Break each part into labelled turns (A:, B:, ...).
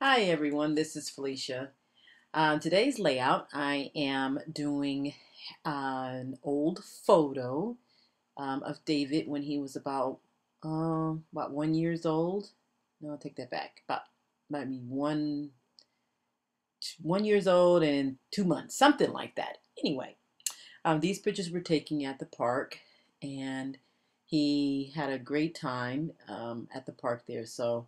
A: Hi everyone, this is Felicia. Today's layout, I am doing an old photo of David when he was about 1 years old. No, I'll take that back. About maybe 1 years old and 2 months, something like that. Anyway, these pictures were taken at the park, and he had a great time at the park there. So.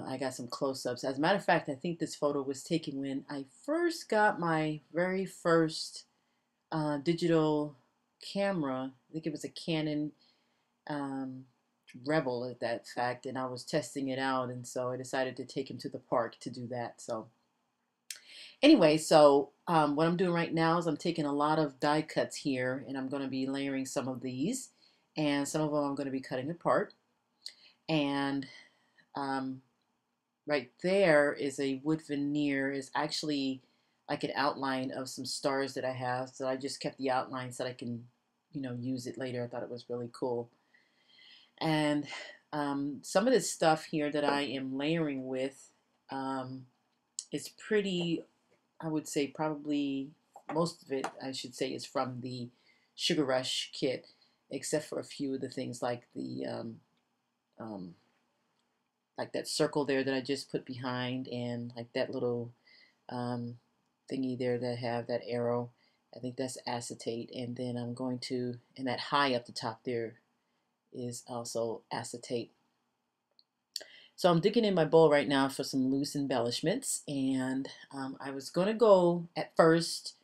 A: I got some close-ups. As a matter of fact, I think this photo was taken when I first got my very first digital camera. I think it was a Canon um, Rebel at that fact, and I was testing it out, and so I decided to take him to the park to do that. So anyway, what I'm doing right now is I'm taking a lot of die cuts here, and I'm going to be layering some of these, and some of them I'm going to be cutting apart. And um, right there is a wood veneer, is actually like an outline of some stars that I have. So I just kept the outline so that I can, use it later. I thought it was really cool. And some of this stuff here that I am layering with is pretty, I would say probably most of it, I should say, is from the Sugar Rush kit, except for a few of the things um, like that circle there that I just put behind, and like that little um, thingy there that have that arrow. I think that's acetate. And then and that high up the top there is also acetate. So I'm digging in my bowl right now for some loose embellishments, and I was going to go at first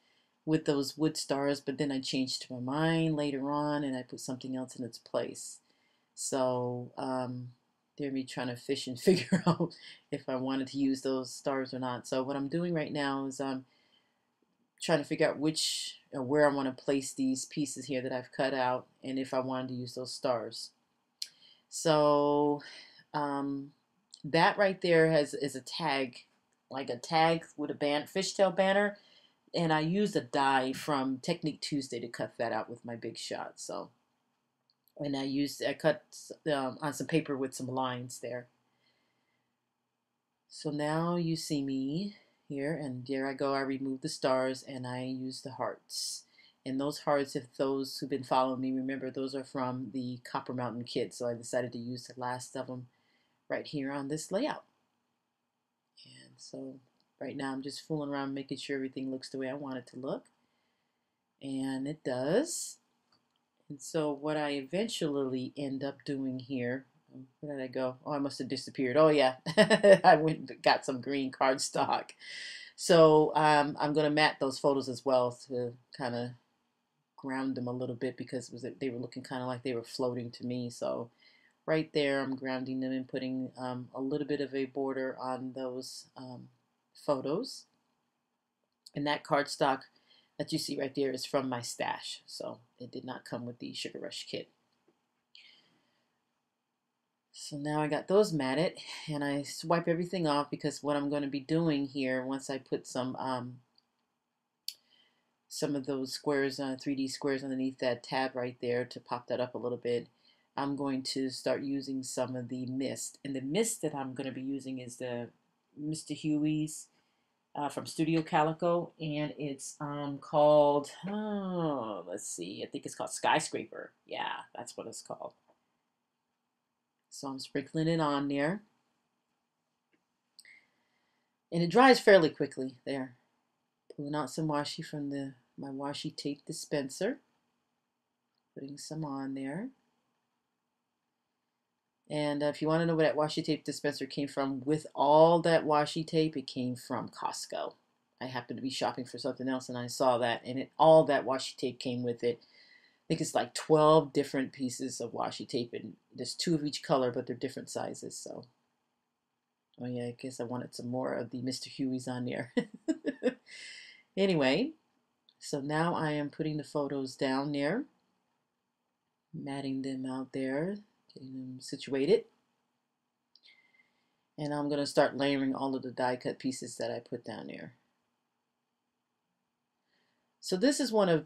A: with those wood stars, but then I changed my mind later on and I put something else in its place. So they're me trying to fish and figure out if I wanted to use those stars or not. So what I'm doing right now is I'm trying to figure out which or where I want to place these pieces here that I've cut out, and if I wanted to use those stars. So um, that right there is a tag, like a tag with a fishtail banner, and I used a die from Technique Tuesday to cut that out with my big shot. So, and I cut on some paper with some lines there. So now you see me here, and there I go. I remove the stars and I use the hearts. And those hearts, if those who've been following me remember, those are from the Copper Mountain kit. So I decided to use the last of them right here on this layout. And so right now I'm just fooling around making sure everything looks the way I want it to look. And it does. And so what I eventually end up doing here, where did I go? Oh, I must have disappeared. Oh yeah, I went and got some green cardstock. So I'm going to mat those photos as well to kind of ground them a little bit, because they were looking kind of like they were floating to me. So right there, I'm grounding them and putting a little bit of a border on those photos. And that cardstock that you see right there is from my stash. So it did not come with the Sugar Rush kit. So now I got those matted, and I swipe everything off, because what I'm going to be doing here, once I put some of those squares, 3D squares underneath that tab right there to pop that up a little bit, I'm going to start using some of the mist. And the mist that I'm going to be using is the Mr. Huey's from Studio Calico, and it's called, oh, let's see, I think it's called Skyscraper. Yeah, that's what it's called. So I'm sprinkling it on there, and it dries fairly quickly there. Pulling out some washi from my washi tape dispenser, putting some on there. And if you want to know where that washi tape dispenser came from, with all that washi tape, it came from Costco. I happened to be shopping for something else, and I saw that, and all that washi tape came with it. I think it's like 12 different pieces of washi tape, and there's 2 of each color, but they're different sizes. So, oh yeah, I guess I wanted some more of the Mr. Huey's on there. Anyway, so now I am putting the photos down there, matting them out there, getting them situated. And I'm going to start layering all of the die cut pieces that I put down there. So this is one of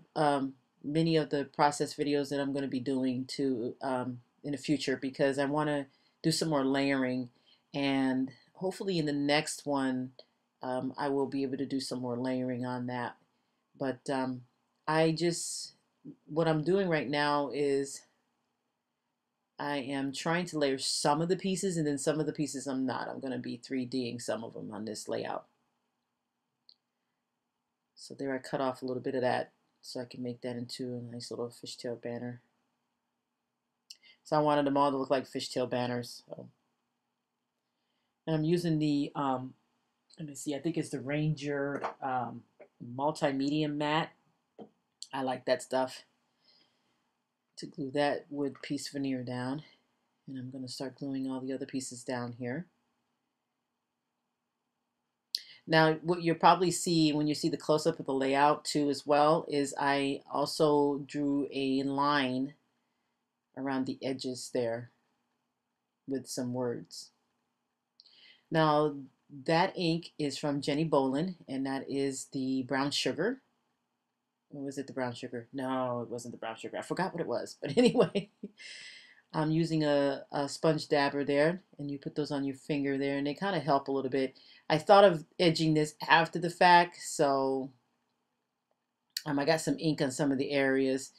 A: many of the process videos that I'm going to be doing in the future, because I want to do some more layering, and hopefully in the next one, I will be able to do some more layering on that. But I just, what I'm doing right now is I am trying to layer some of the pieces, and then some of the pieces I'm not. I'm going to be 3Ding some of them on this layout. So there I cut off a little bit of that so I can make that into a nice little fishtail banner. So I wanted them all to look like fishtail banners. So. And I'm using the, let me see, I think it's the Ranger multi-medium mat. I like that stuff. To glue that wood piece veneer down. And I'm going to start gluing all the other pieces down here. Now, what you'll probably see when you see the close-up of the layout too as well is I also drew a line around the edges there with some words. Now, that ink is from Jenny Bolin, and that is the brown sugar. Or was it the brown sugar? No, it wasn't the brown sugar. I forgot what it was. But anyway, I'm using a sponge dabber there, and you put those on your finger there, and they kind of help a little bit. I thought of edging this after the fact, so I got some ink on some of the areas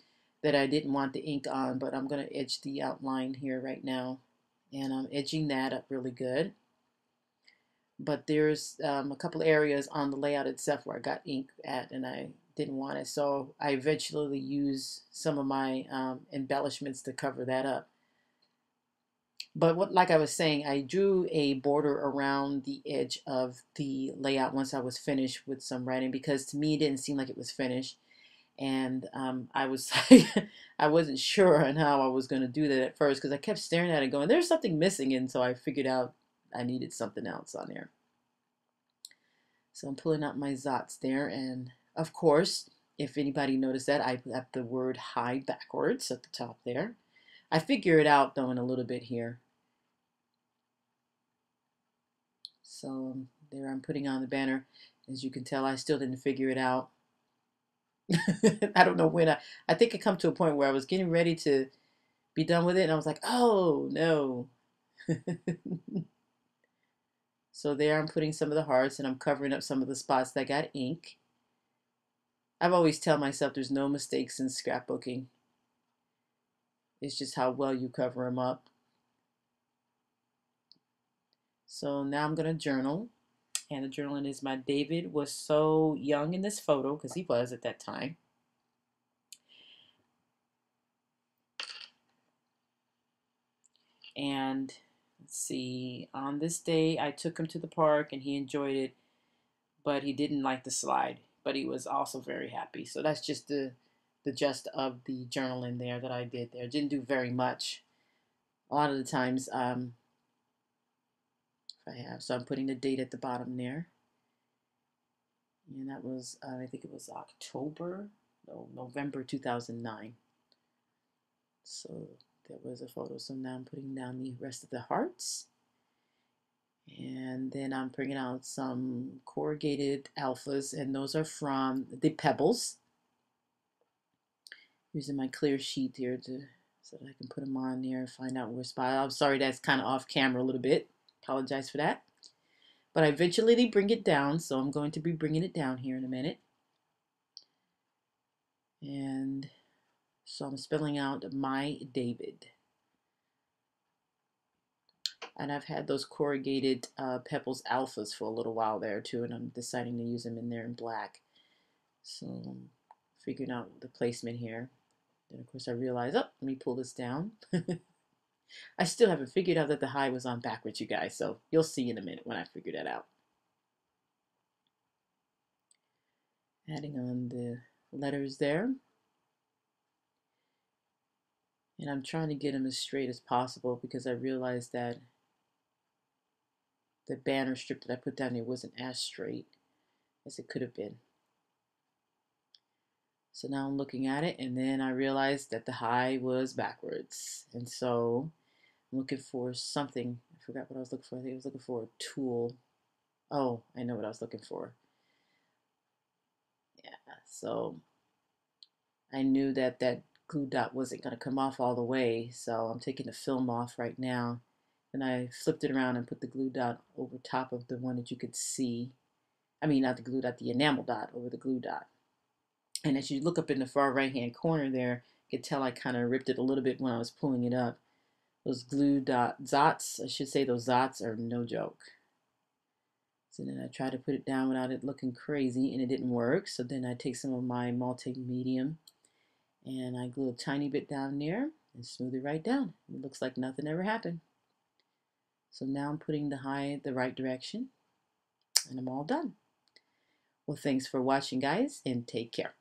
A: that I didn't want the ink on, but I'm going to edge the outline here right now, and I'm edging that up really good. But there's a couple areas on the layout itself where I got ink at, and I didn't want it, so I eventually use some of my embellishments to cover that up. But what, like I was saying, I drew a border around the edge of the layout once I was finished with some writing, because to me it didn't seem like it was finished, and I was I wasn't sure on how I was going to do that at first, because I kept staring at it going, there's something missing, and so I figured out I needed something else on there. So I'm pulling out my Zots there, and of course, if anybody noticed that, I have the word high backwards at the top there. I figure it out though in a little bit here. So there I'm putting on the banner. As you can tell, I still didn't figure it out. I don't know when. I think it come to a point where I was getting ready to be done with it, and I was like, oh no. So there I'm putting some of the hearts, and I'm covering up some of the spots that got ink. I've always tell myself there's no mistakes in scrapbooking. It's just how well you cover them up. So now I'm going to journal. And the journaling is my David was so young in this photo, because he was at that time. And let's see, on this day I took him to the park and he enjoyed it, but he didn't like the slide, but he was also very happy. So that's just the gist of the journaling there that I did there. Didn't do very much. A lot of the times, if I have, so I'm putting the date at the bottom there. And that was, I think it was November 2009. So there was a photo. So now I'm putting down the rest of the hearts. And then I'm bringing out some corrugated alphas, and those are from the Pebbles. Using my clear sheet here so that I can put them on there and find out where spot. I'm sorry that's kind of off camera a little bit. Apologize for that. But I eventually bring it down, so I'm going to be bringing it down here in a minute. And so I'm spelling out my David. And I've had those corrugated Pebbles Alphas for a little while there too, and I'm deciding to use them in there in black. So I'm figuring out the placement here. Then of course I realize, oh, let me pull this down. I still haven't figured out that the high was on backwards, you guys, so you'll see in a minute when I figure that out. Adding on the letters there. And I'm trying to get them as straight as possible, because I realized that the banner strip that I put down here wasn't as straight as it could have been. So now I'm looking at it, and then I realized that the high was backwards. And so I'm looking for something. I forgot what I was looking for. I think I was looking for a tool. Oh, I know what I was looking for. Yeah, so I knew that glue dot wasn't going to come off all the way, so I'm taking the film off right now. Then I flipped it around and put the glue dot over top of the one that you could see. I mean, not the glue dot, the enamel dot over the glue dot. And as you look up in the far right hand corner there, you can tell I kind of ripped it a little bit when I was pulling it up. Those glue dot zots, I should say those zots are no joke. So then I tried to put it down without it looking crazy, and it didn't work. So then I take some of my multi-medium and I glue a tiny bit down there and smooth it right down. It looks like nothing ever happened. So now I'm putting the right direction, and I'm all done. Well, thanks for watching, guys, and take care.